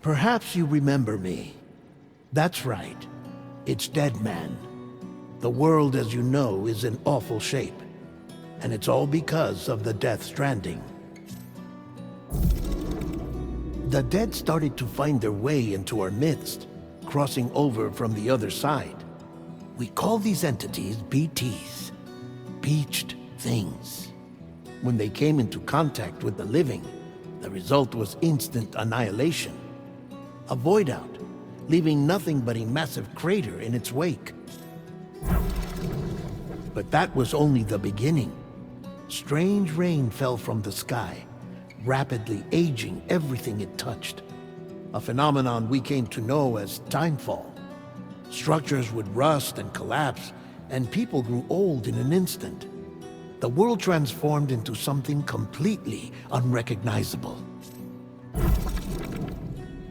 Perhaps you remember me. That's right. It's Deadman. The world, as you know, is in awful shape. And it's all because of the Death Stranding. The dead started to find their way into our midst, crossing over from the other side. We call these entities BTs, Beached Things. When they came into contact with the living, the result was instant annihilation. A void out, leaving nothing but a massive crater in its wake. But that was only the beginning. Strange rain fell from the sky, rapidly aging everything it touched. A phenomenon we came to know as timefall. Structures would rust and collapse, and people grew old in an instant. The world transformed into something completely unrecognizable.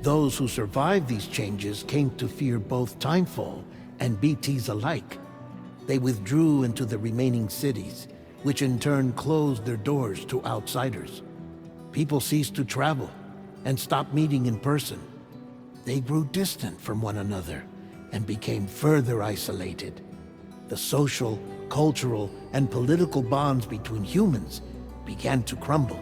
Those who survived these changes came to fear both timefall and BTs alike. They withdrew into the remaining cities, which in turn closed their doors to outsiders. People ceased to travel and stopped meeting in person. They grew distant from one another and became further isolated. The social, cultural, and political bonds between humans began to crumble.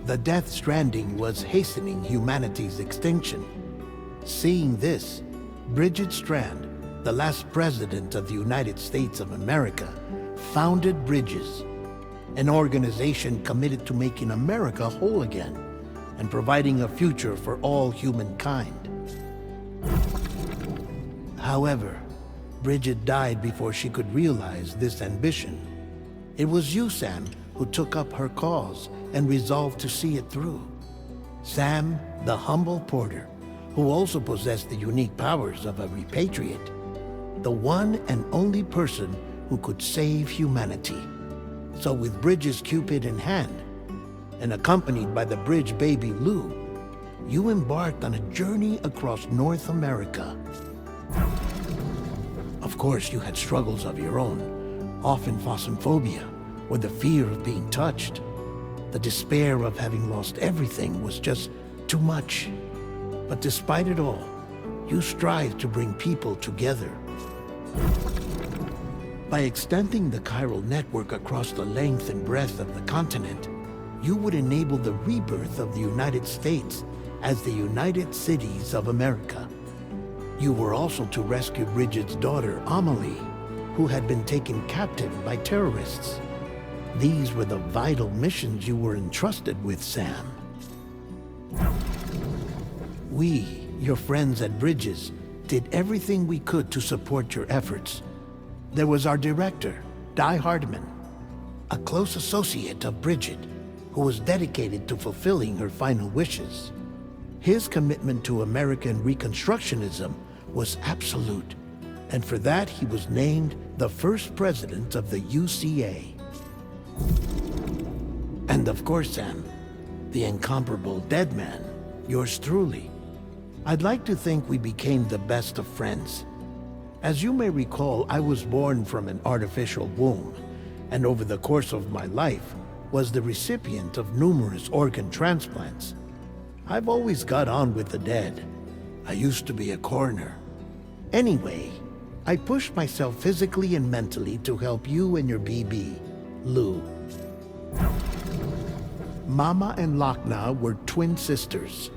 The Death Stranding was hastening humanity's extinction. Seeing this, Bridget Strand, the last president of the United States of America, founded Bridges, an organization committed to making America whole again and providing a future for all humankind. However, Bridget died before she could realize this ambition. It was you, Sam, who took up her cause and resolved to see it through. Sam, the humble porter, who also possessed the unique powers of a repatriate. The one and only person who could save humanity. So with Bridges' Cupid in hand, and accompanied by the bridge baby Lou, you embarked on a journey across North America. Of course, you had struggles of your own, often phasmophobia, or the fear of being touched. The despair of having lost everything was just too much. But despite it all, you strive to bring people together. By extending the chiral network across the length and breadth of the continent, you would enable the rebirth of the United States as the United Cities of America. You were also to rescue Bridget's daughter, Amelie, who had been taken captive by terrorists. These were the vital missions you were entrusted with, Sam. We, your friends at Bridges, did everything we could to support your efforts. There was our director, Di Hardman, a close associate of Bridget, who was dedicated to fulfilling her final wishes. His commitment to American Reconstructionism was absolute, and for that he was named the first president of the UCA. And of course, Sam, the incomparable Deadman, yours truly. I'd like to think we became the best of friends. As you may recall, I was born from an artificial womb, and over the course of my life was the recipient of numerous organ transplants. I've always got on with the dead. I used to be a coroner. Anyway, I pushed myself physically and mentally to help you and your BB, Lou. Mama and Lakna were twin sisters,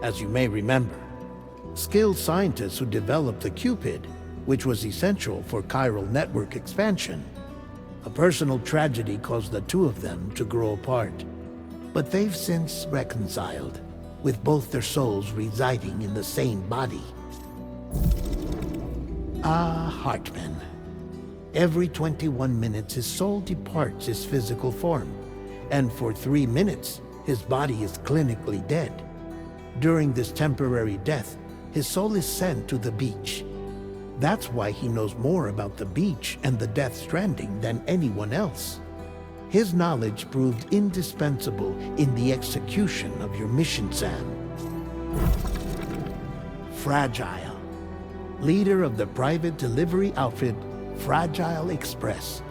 as you may remember. Skilled scientists who developed the Cupid, which was essential for chiral network expansion. A personal tragedy caused the two of them to grow apart, but they've since reconciled, with both their souls residing in the same body. Ah, Hartman. Every 21 minutes his soul departs his physical form, and for 3 minutes his body is clinically dead. During this temporary death, his soul is sent to the beach. That's why he knows more about the beach and the Death Stranding than anyone else. His knowledge proved indispensable in the execution of your mission, Sam. Fragile, leader of the private delivery outfit Fragile Express.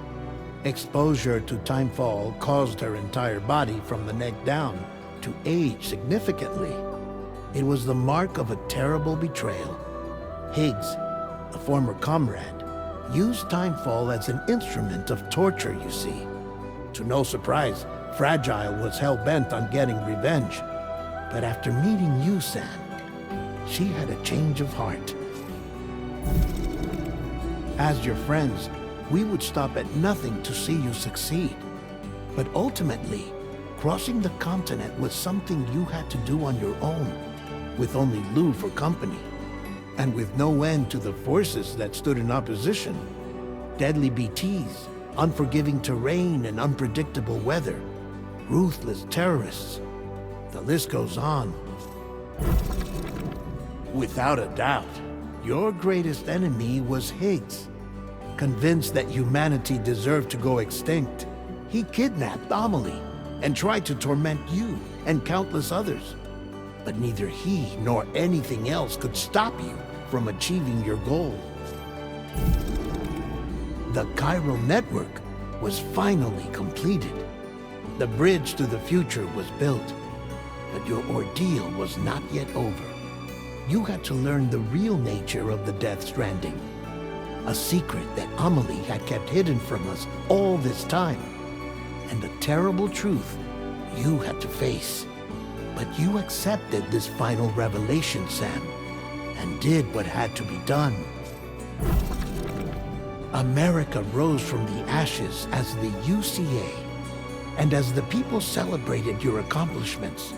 Exposure to timefall caused her entire body from the neck down to age significantly. It was the mark of a terrible betrayal. Higgs, a former comrade, used Timefall as an instrument of torture, you see. To no surprise, Fragile was hell-bent on getting revenge. But after meeting you, Sam, she had a change of heart. As your friends, we would stop at nothing to see you succeed. But ultimately, crossing the continent was something you had to do on your own, with only Lou for company, and with no end to the forces that stood in opposition. Deadly BTs, unforgiving terrain and unpredictable weather, ruthless terrorists. The list goes on. Without a doubt, your greatest enemy was Higgs. Convinced that humanity deserved to go extinct, he kidnapped Amelie and tried to torment you and countless others. But neither he nor anything else could stop you from achieving your goal. The chiral network was finally completed. The bridge to the future was built, but your ordeal was not yet over. You had to learn the real nature of the Death Stranding, a secret that Amelie had kept hidden from us all this time, and a terrible truth you had to face. But you accepted this final revelation, Sam, and did what had to be done. America rose from the ashes as the UCA, and as the people celebrated your accomplishments,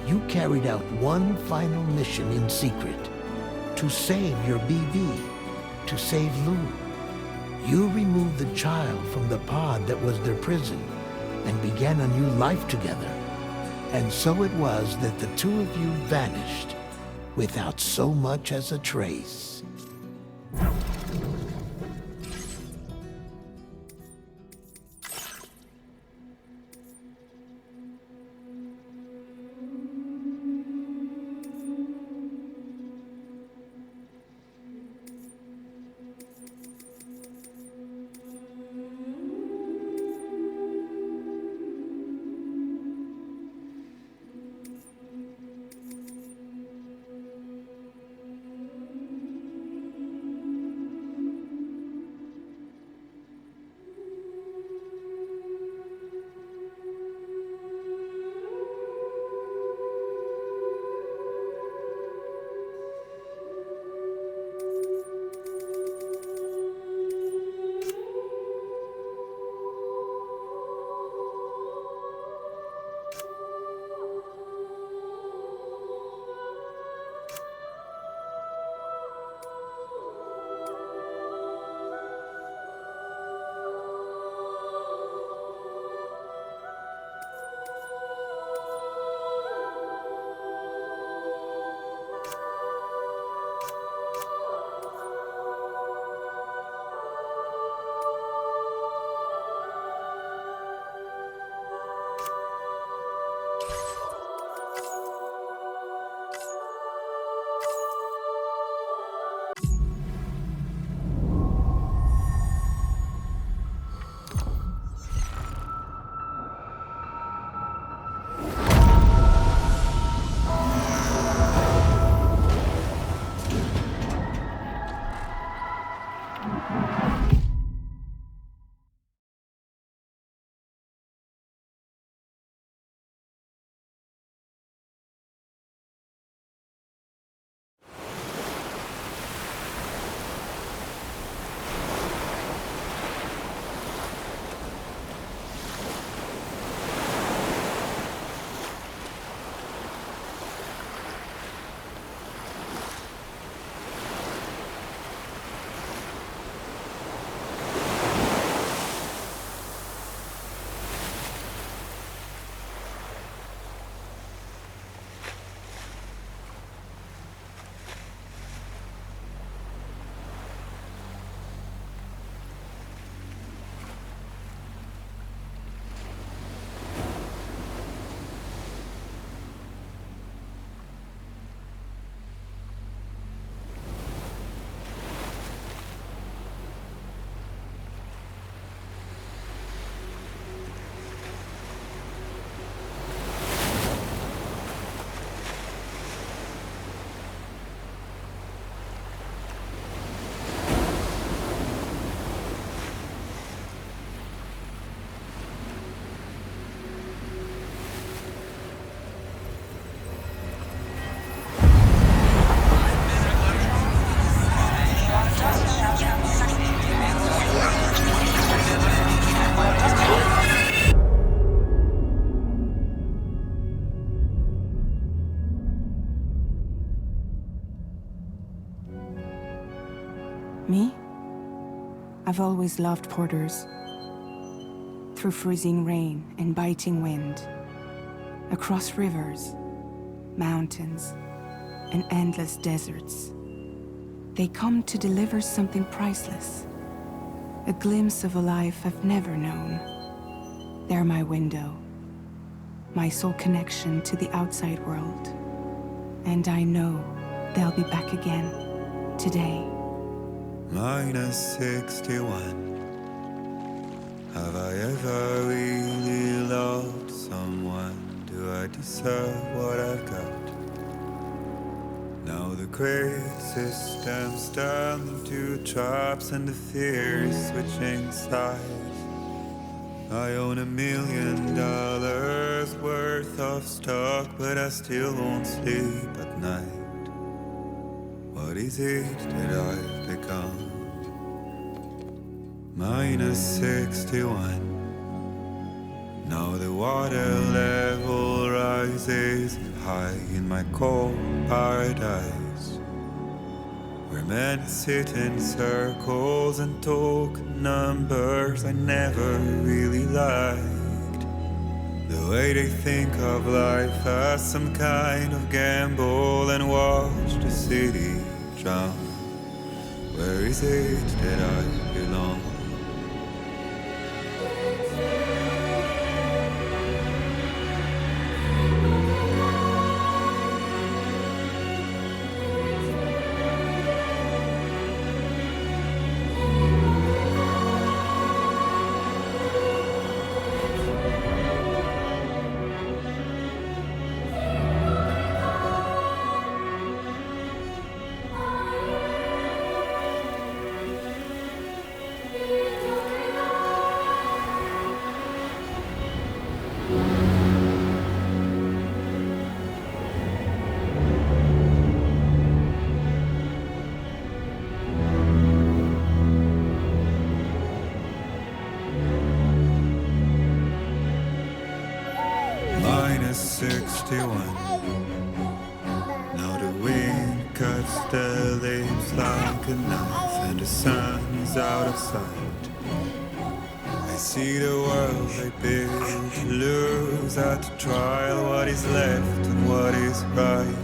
you carried out one final mission in secret, to save your BB, to save Lou. You removed the child from the pod that was their prison, and began a new life together. And so it was that the two of you vanished, without so much as a trace. Me? I've always loved porters. Through freezing rain and biting wind, across rivers, mountains, and endless deserts, they come to deliver something priceless, a glimpse of a life I've never known. They're my window, my sole connection to the outside world. And I know they'll be back again, today. Minus 61. Have I ever really loved someone? Do I deserve what I've got? Now the great system's turned into traps and the fears switching sides. I own $1 million worth of stock, but I still won't sleep at night. What is it that I've become? Minus 61. Now the water level rises high in my cold paradise, where men sit in circles and talk numbers I never really liked. The way they think of life as some kind of gamble and watch the city drown. Where is it that I belong? Minus 61. Now the wind cuts the leaves like a knife, and the sun is out of sight. I see the world they build to lose at the trial, what is left and what is right.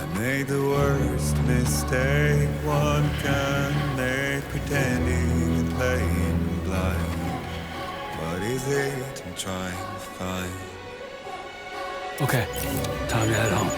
I made the worst mistake one can make, pretending and playing blind. What is it I'm trying to find? Okay, time to head home.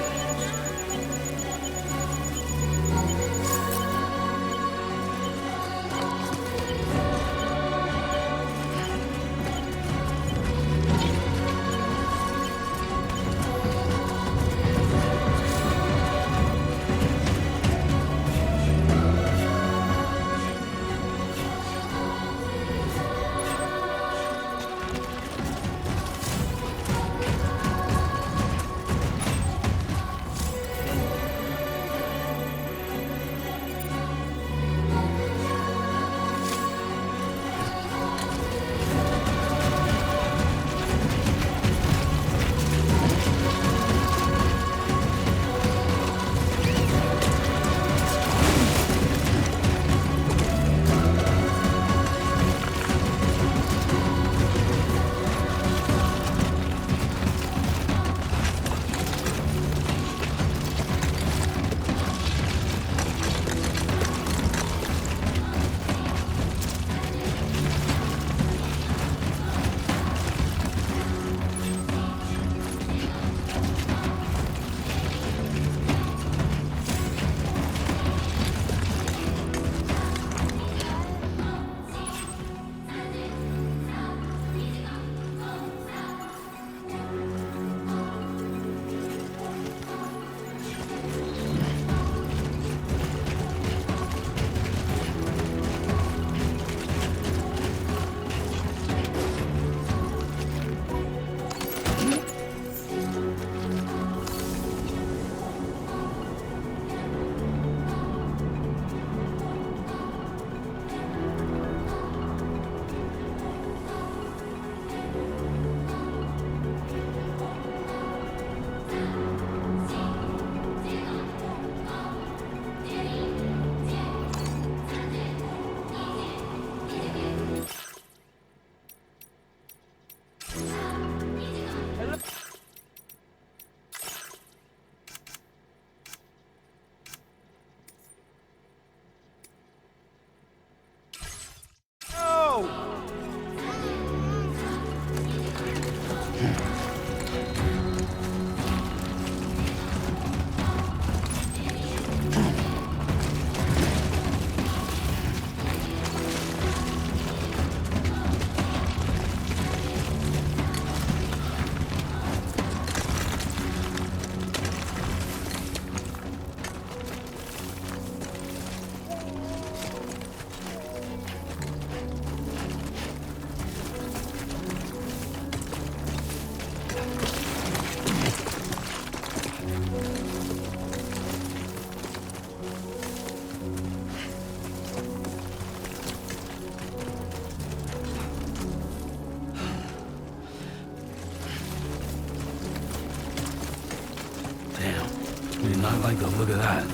like the look of that.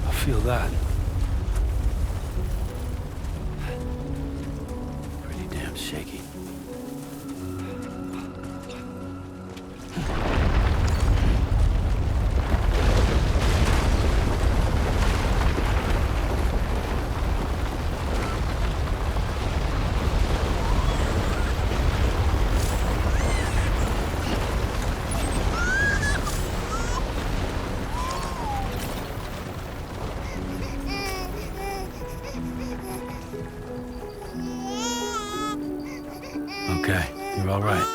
I feel that. Pretty damn shaky. Okay, you're all right.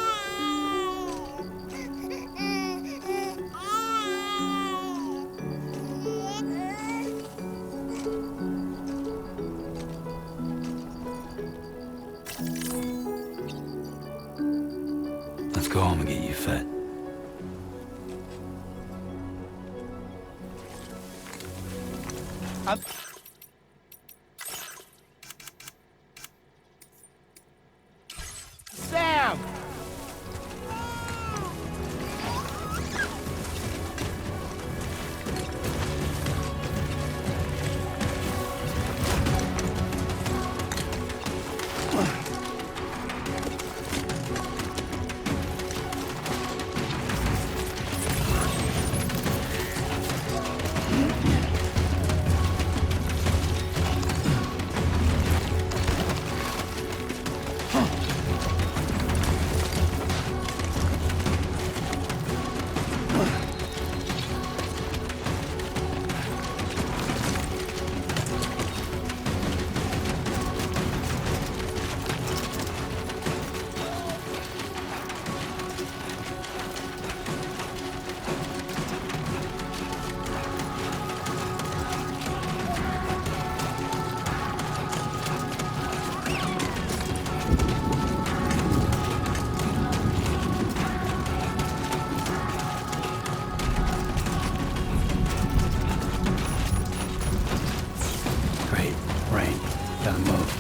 Let's go home and get you fed. Sam! Great. Rain. Gotta move.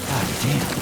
God damn.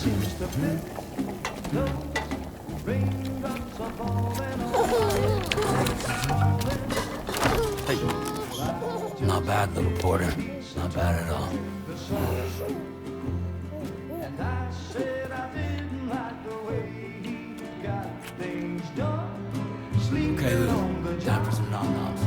Hey. Not bad, little porter. Not bad at all. Okay, Lou. Time for some nom-noms.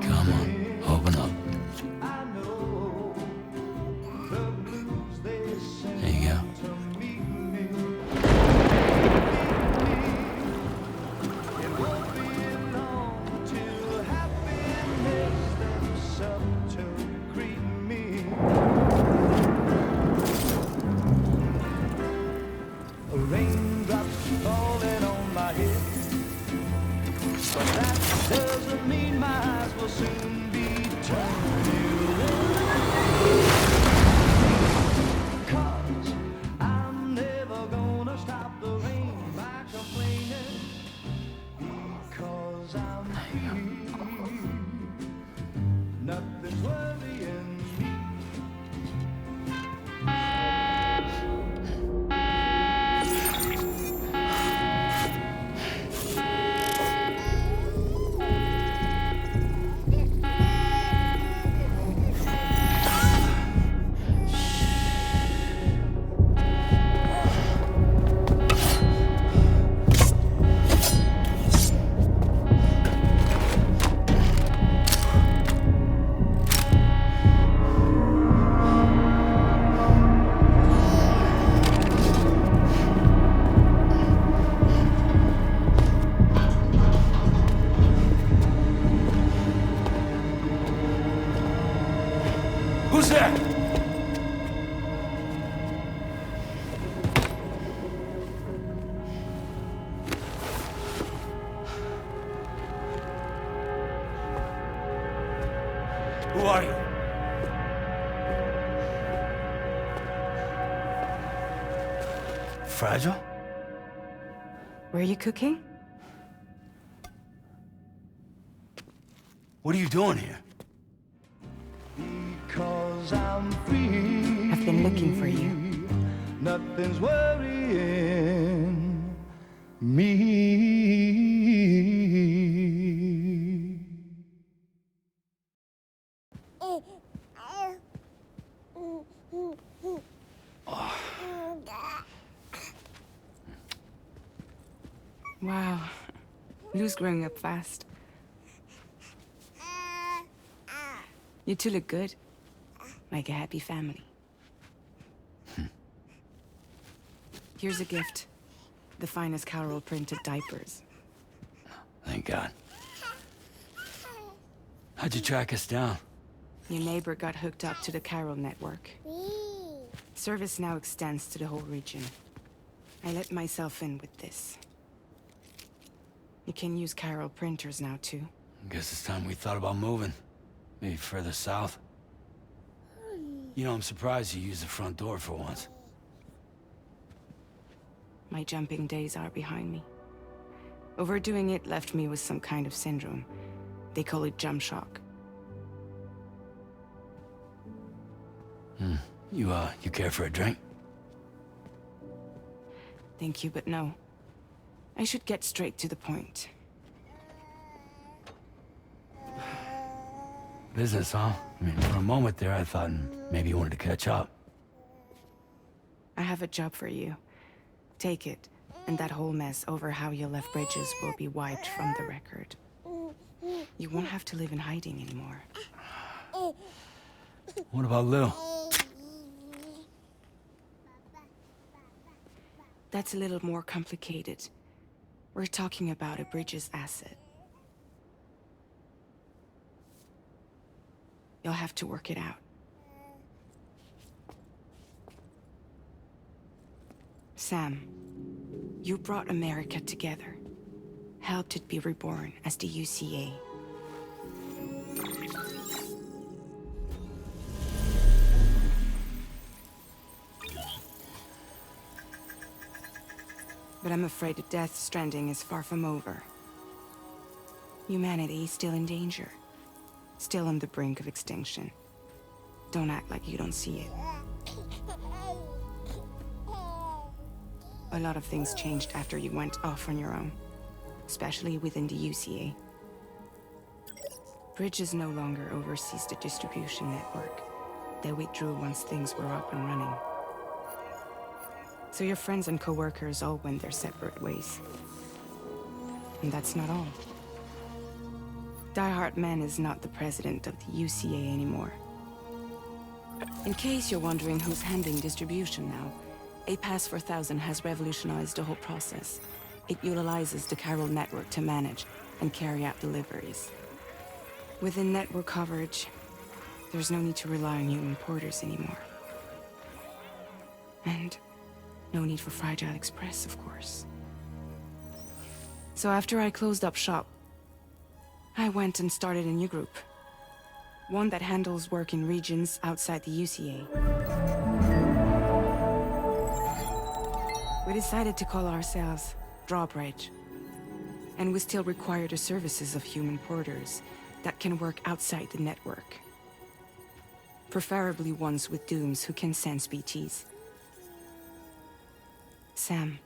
Come on, open up. There you go. Raindrops falling on my head, but that doesn't mean my eyes will soon be turning red. 'Cause I'm never gonna stop the rain by complaining, because I'm free. Nothing's worrying me. Who's there? Who are you? Fragile? Were you cooking? What are you doing here? Because I'm free. I've been looking for you. Nothing's worrying me. Wow. Lou's growing up fast. You two look good. Like a happy family. Here's a gift. The finest Carol printed diapers. Thank God. How'd you track us down? Your neighbor got hooked up to the Carol network. Service now extends to the whole region. I let myself in with this. You can use Carol printers now, too. Guess it's time we thought about moving. Maybe further south. You know, I'm surprised you used the front door for once. My jumping days are behind me. Overdoing it left me with some kind of syndrome. They call it jump shock. You care for a drink? Thank you, but no. I should get straight to the point. Business, huh? I mean, for a moment there, I thought maybe you wanted to catch up. I have a job for you. Take it, and that whole mess over how you left Bridges will be wiped from the record. You won't have to live in hiding anymore. What about Lou? That's a little more complicated. We're talking about a Bridges asset. You'll have to work it out. Sam, you brought America together. Helped it be reborn as the UCA. But I'm afraid the death stranding is far from over. Humanity is still in danger. still on the brink of extinction. Don't act like you don't see it. A lot of things changed after you went off on your own, especially within the UCA. Bridges no longer oversees the distribution network. They withdrew once things were up and running. So your friends and co-workers all went their separate ways. And that's not all. Die Hartman is not the president of the UCA anymore. In case you're wondering who's handling distribution now, A Pass 4000 has revolutionized the whole process. It utilizes the chiral network to manage and carry out deliveries. Within network coverage, there's no need to rely on human porters anymore. And no need for Fragile Express, of course. So after I closed up shop, I went and started a new group. One that handles work in regions outside the UCA. We decided to call ourselves Drawbridge. And we still require the services of human porters that can work outside the network. Preferably ones with dooms who can sense BTs. Sam,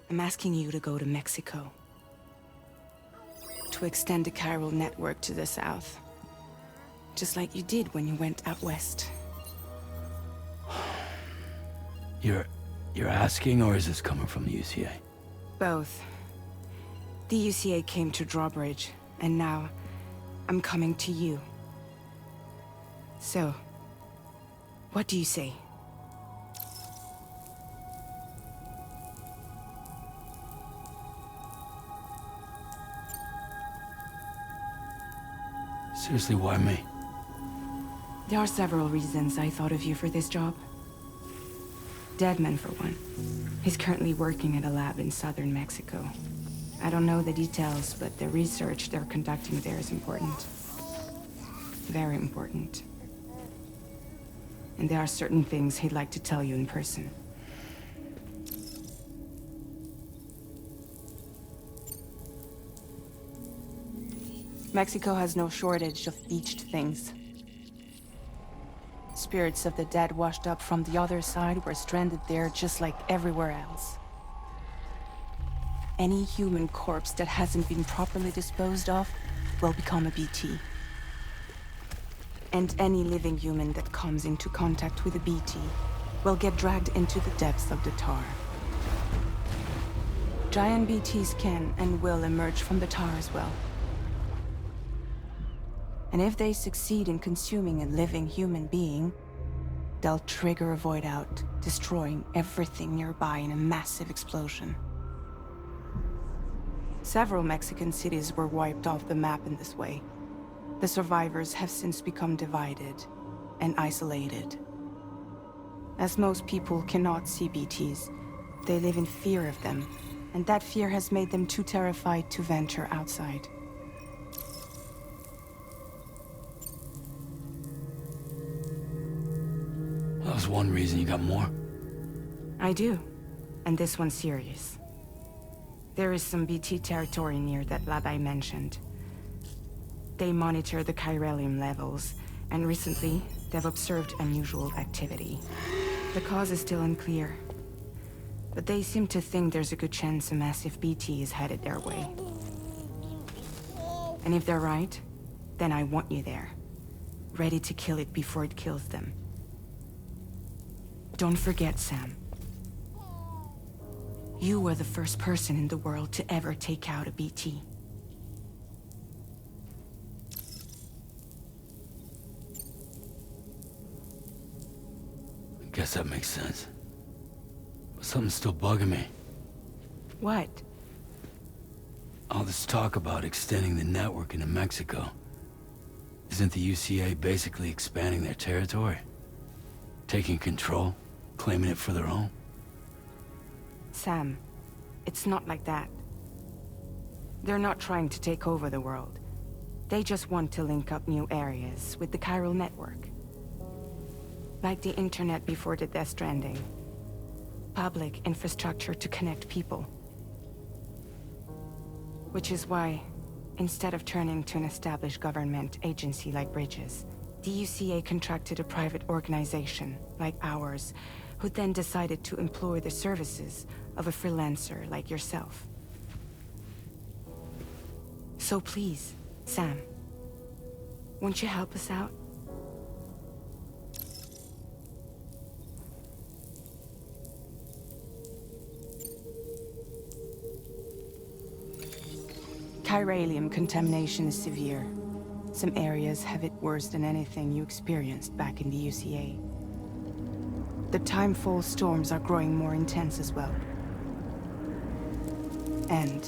I'm asking you to go to Mexico. To extend the chiral network to the south. Just like you did when you went out west. You're asking, or is this coming from the UCA? Both. The UCA came to Drawbridge, and now I'm coming to you. So, what do you say? Seriously, why me? There are several reasons I thought of you for this job. Deadman, for one. He's currently working at a lab in southern Mexico. I don't know the details, but the research they're conducting there is important. Very important. And there are certain things he'd like to tell you in person. Mexico has no shortage of beached things. Spirits of the dead washed up from the other side were stranded there just like everywhere else. Any human corpse that hasn't been properly disposed of will become a BT. And any living human that comes into contact with a BT will get dragged into the depths of the tar. Giant BTs can and will emerge from the tar as well. And if they succeed in consuming a living human being, they'll trigger a void out, destroying everything nearby in a massive explosion. Several Mexican cities were wiped off the map in this way. The survivors have since become divided and isolated. As most people cannot see BTs, they live in fear of them, and that fear has made them too terrified to venture outside. That was one reason. You got more? I do, and this one's serious. There is some BT territory near that lab I mentioned. They monitor the chiralium levels, and recently, they've observed unusual activity. The cause is still unclear, but they seem to think there's a good chance a massive BT is headed their way. And if they're right, then I want you there, ready to kill it before it kills them. Don't forget, Sam. You were the first person in the world to ever take out a BT. I guess that makes sense. But something's still bugging me. What? All this talk about extending the network into Mexico. Isn't the UCA basically expanding their territory? Taking control? Claiming it for their own? Sam, it's not like that. They're not trying to take over the world. They just want to link up new areas with the chiral network. Like the internet before the Death Stranding. Public infrastructure to connect people. Which is why Instead of turning to an established government agency like Bridges, the UCA contracted a private organization like ours, who then decided to employ the services of a freelancer like yourself. So please, Sam, won't you help us out? Chiralium contamination is severe. Some areas have it worse than anything you experienced back in the UCA. The timefall storms are growing more intense as well. And,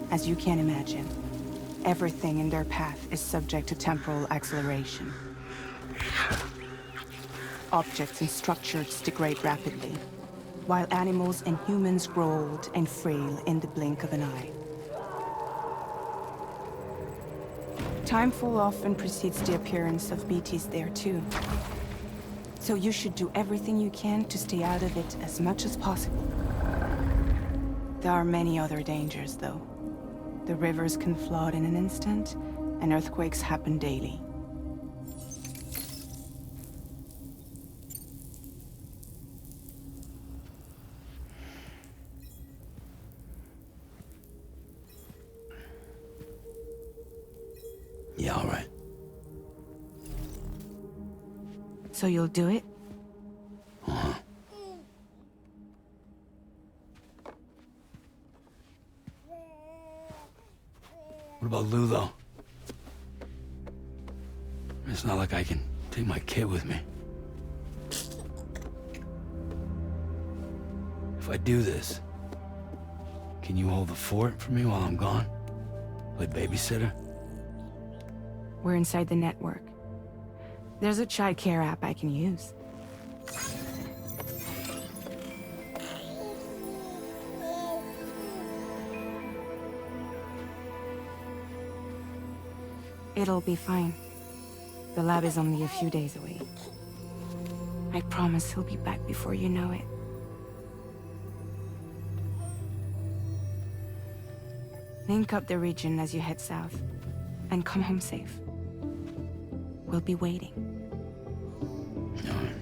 as you can imagine, everything in their path is subject to temporal acceleration. Objects and structures degrade rapidly, while animals and humans grow old and frail in the blink of an eye. Timefall often precedes the appearance of BTs there too. So you should do everything you can to stay out of it as much as possible. There are many other dangers, though. The rivers can flood in an instant, and earthquakes happen daily. Yeah, all right. So you'll do it? Uh-huh. What about Lou, though? It's not like I can take my kid with me. If I do this, can you hold the fort for me while I'm gone? Play babysitter? We're inside the network. There's a child care app I can use. It'll be fine. The lab is only a few days away. I promise he'll be back before you know it. Link up the region as you head south, and come home safe. We'll be waiting. All right.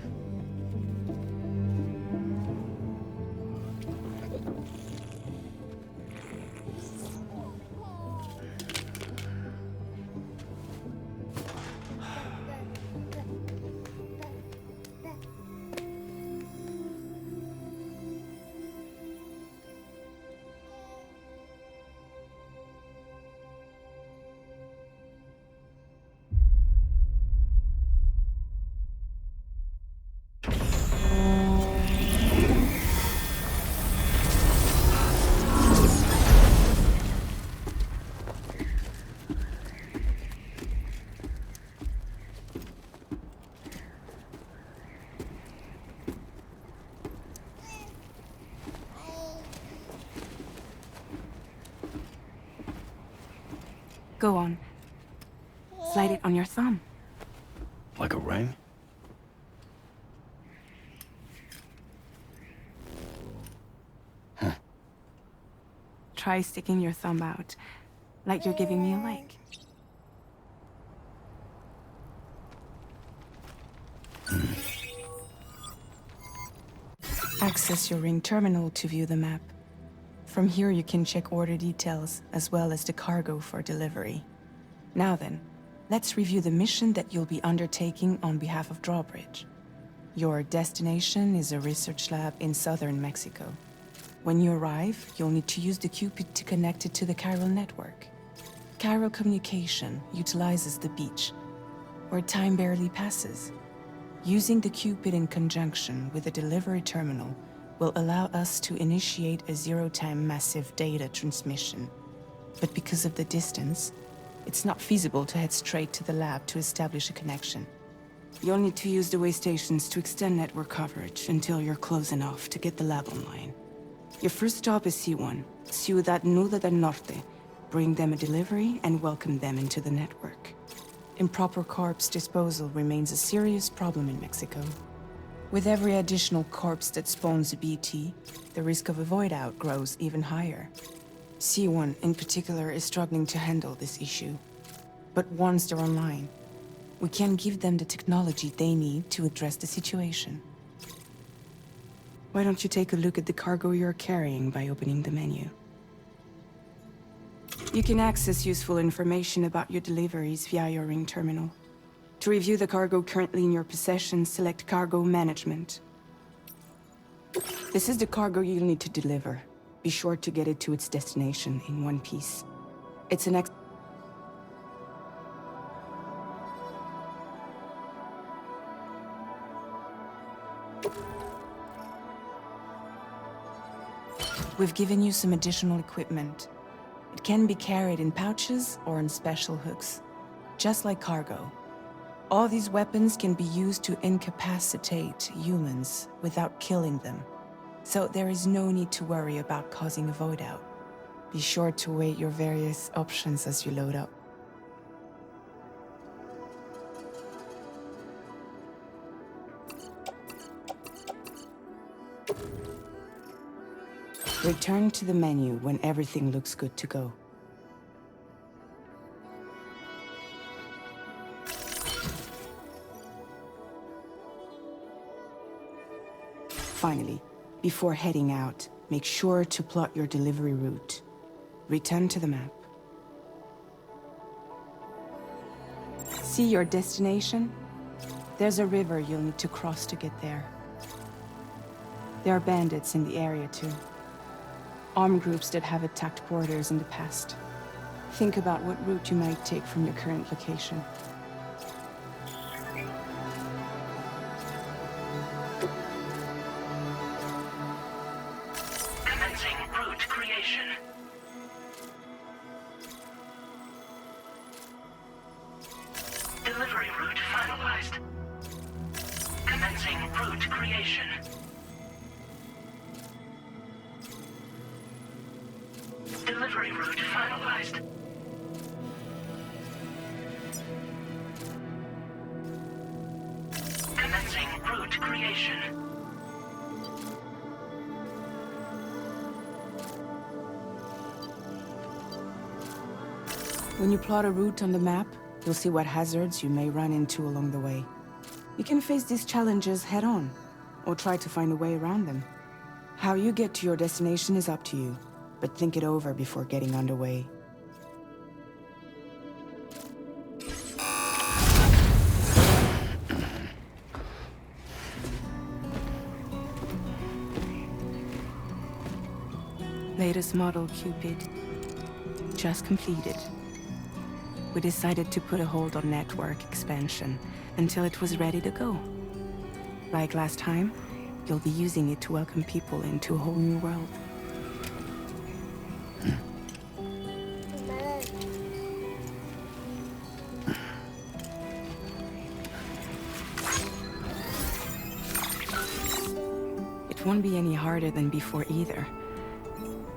Go on. Slide it on your thumb. Like a ring? Huh. Try sticking your thumb out, like you're giving me a like. Access your ring terminal to view the map. From here you can check order details, as well as the cargo for delivery. Now then, let's review the mission that you'll be undertaking on behalf of Drawbridge. Your destination is a research lab in southern Mexico. When you arrive, you'll need to use the Cupid to connect it to the chiral network. Chiral communication utilizes the beach, where time barely passes. Using the Cupid in conjunction with a delivery terminal will allow us to initiate a zero-time massive data transmission. But because of the distance, it's not feasible to head straight to the lab to establish a connection. You'll need to use the way stations to extend network coverage until you're close enough to get the lab online. Your first stop is C1, Ciudad Nuda del Norte. Bring them a delivery and welcome them into the network. Improper corpse disposal remains a serious problem in Mexico. With every additional corpse that spawns a BT, the risk of a void out grows even higher. C1 in particular is struggling to handle this issue. But once they're online, we can give them the technology they need to address the situation. Why don't you take a look at the cargo you're carrying by opening the menu? You can access useful information about your deliveries via your ring terminal. To review the cargo currently in your possession, select Cargo Management. This is the cargo you'll need to deliver. Be sure to get it to its destination in one piece. It's an We've given you some additional equipment. It can be carried in pouches or on special hooks, just like cargo. All these weapons can be used to incapacitate humans without killing them. So there is no need to worry about causing a void out. Be sure to weigh your various options as you load up. Return to the menu when everything looks good to go. Finally, before heading out, make sure to plot your delivery route. Return to the map. See your destination? There's a river you'll need to cross to get there. There are bandits in the area too. Armed groups that have attacked porters in the past. Think about what route you might take from your current location. Commencing route creation. Delivery route finalized. Commencing route creation. Delivery route finalized. Commencing route creation. When you plot a route on the map, you'll see what hazards you may run into along the way. You can face these challenges head-on, or try to find a way around them. How you get to your destination is up to you, but think it over before getting underway. Latest model Cupid. Just completed. We decided to put a hold on network expansion until it was ready to go. Like last time, you'll be using it to welcome people into a whole new world. It won't be any harder than before either.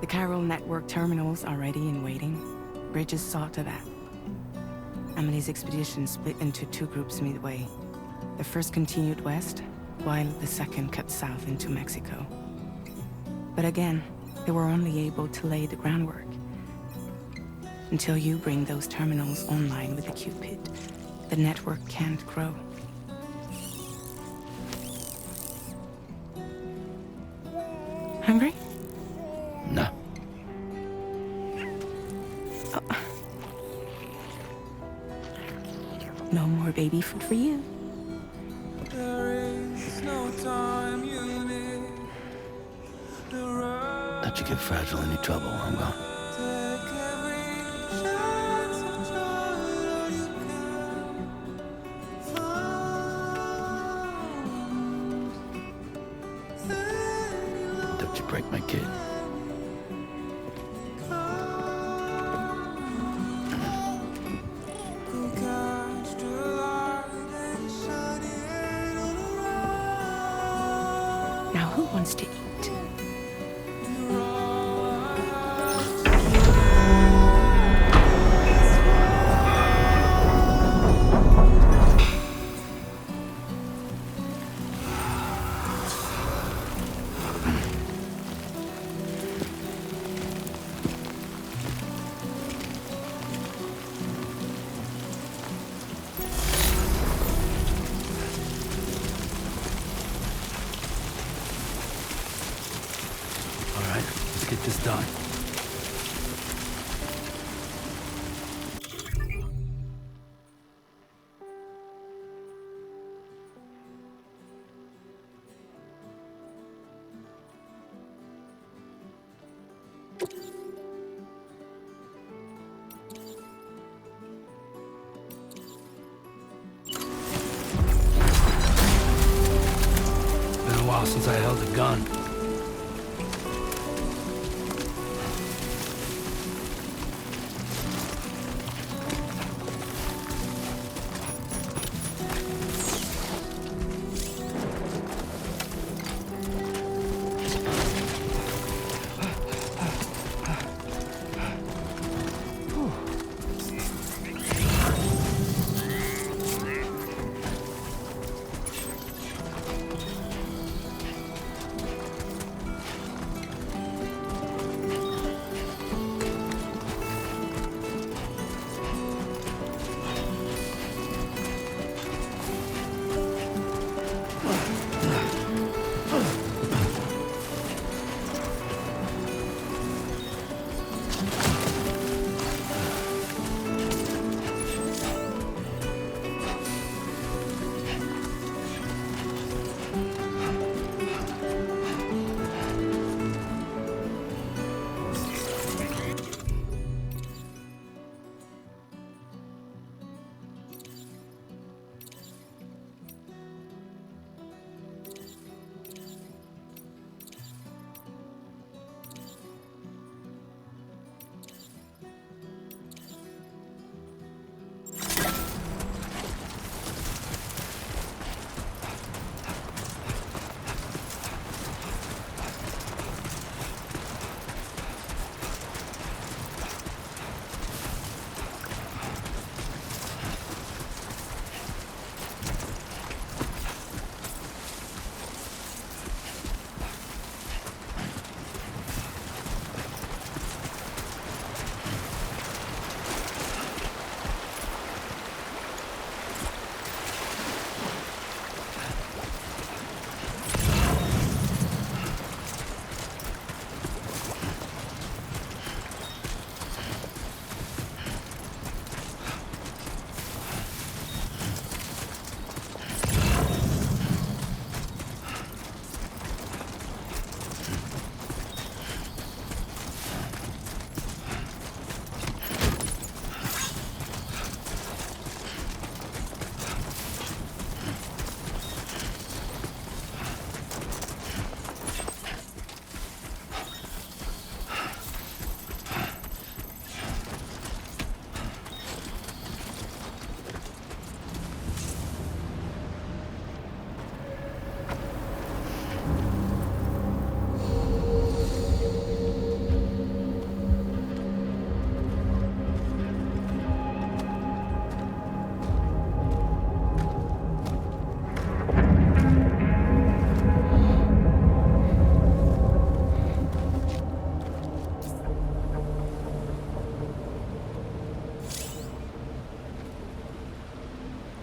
The Chiral network terminals are ready and waiting. Bridges saw to that. Emily's expedition split into two groups midway. The first continued west, while the second cut south into Mexico. But again, they were only able to lay the groundwork. Until you bring those terminals online with the Cupid, the network can't grow. Hungry? No. No more baby food for you. Let you get fragile any trouble, I'm gone. Don't you break my kid. Now who wants to eat? get this done. Been a while since I held a gun.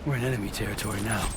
We're in enemy territory now.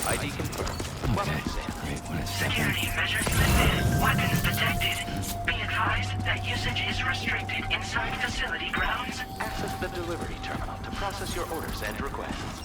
ID confirmed. Okay, Welcome, Sam. great. What a second. Security measures lifted. Weapons detected. Be advised that usage is restricted inside facility grounds. Access the delivery terminal to process your orders and requests.